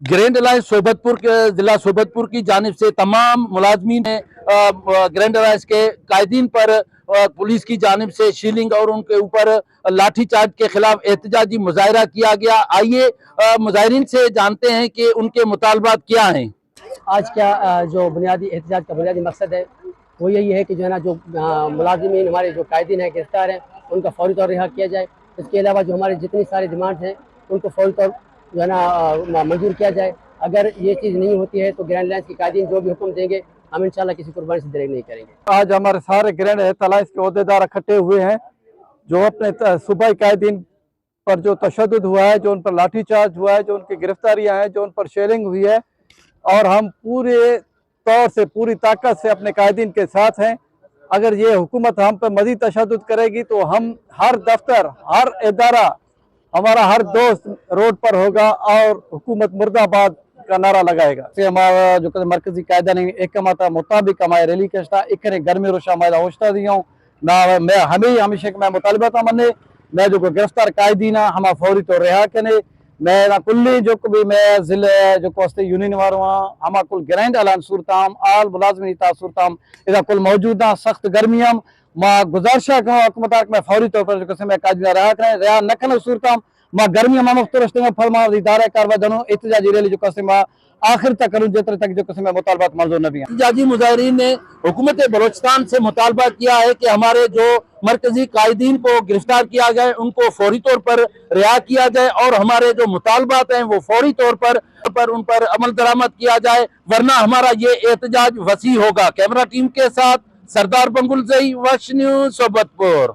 Grand alliance Sobatpur के जिला सोबतपुर की जानिब से तमाम मुलाजमीन ने ग्रैंड अलायंस के कायदीन पर पुलिस की जानिब से शीलिंग और उनके ऊपर लाठी चार्ज के खिलाफ एहतजाजी मुजाहरा किया गया। आइए मुजाहिरीन से जानते हैं कि उनके मुतालबात क्या हैं। आज का जो बुनियादी एहतजाज का बुनियादी मकसद है वो यही है कि जो है ना, जो मुलाजिमीन हमारे जो कायदीन हैं, गिरफ्तार हैं, उनका फौरी तौर रिहा किया जाए। इसके अलावा जो हमारे जितनी सारी डिमांड्स हैं उनको फौरी तौर जो है ना मंजूर किया जाए। अगर ये चीज़ नहीं होती है तो ग्रैंड अलायंस के कायदीन जो भी हुक्म देंगे हम इंशाल्लाह किसी कुर्बानी से देरी नहीं करेंगे। आज हमारे सारे ग्रैंड अलायंस के अहदेदार इकट्ठे हुए हैं जो अपने सूबाई कायदीन पर जो तशद्दुद हुआ है, जो उन पर लाठी चार्ज हुआ है, जो उनकी गिरफ्तारियां हैं, जो उन पर शेयरिंग हुई है, और हम पूरे तौर से पूरी ताकत से अपने कायदीन के साथ हैं। अगर ये हुकूमत हम पर मज़ीद तशद्दुद करेगी तो हम हर दफ्तर, हर इदारा, हमारा हर दोस्त रोड पर होगा और हुकूमत मुर्दाबाद का नारा लगाएगा। हमारा जो मरकजी कायदा ने एक माता मुताबिक हमारे रैली कशता एक गर्मी रोशा हमारा होशता दिया ना मैं हमें हमेशा मैं मुतालबा था मने मैं जो गिरफ्तार कायदीना हम फौरी तो रिहा कने मैं ना कुल्ली जो भी मैं जिले जो कोस्ते यूनियन वारो हम कुल ग्रैंड अलायंस सूरताम आल मुलाजमी सूरताम इधर कुल मौजूदा सख्त गर्मियाम मां गुजारिशा करूं हुकूमत मैं फौरी तौर पर जो मैं कायदीना रिहा करें रिहा न कन सूरताम मां गर्मी में मुख्तलिफ फरमा इदारे कारवा जनू एहतजाजी रैली जो मां आखिर तक करूं जेतर तक जो मैं मुतालबात मंजूर न भी एहतजाजी मुजाहिरीन ने हुकूमत बलोचिस्तान से मुतालबा किया है कि हमारे जो मरकजी कायदीन को गिरफ्तार किया जाए उनको फौरी तौर पर रिहा किया जाए और हमारे जो मुतालबात हैं वो फौरी तौर पर उन पर अमल दरामद किया जाए, वरना हमारा ये एहतजाज वसी होगा। कैमरा टीम के साथ सरदार बंगुल ज़ई, वश न्यूज़ सोबतपुर।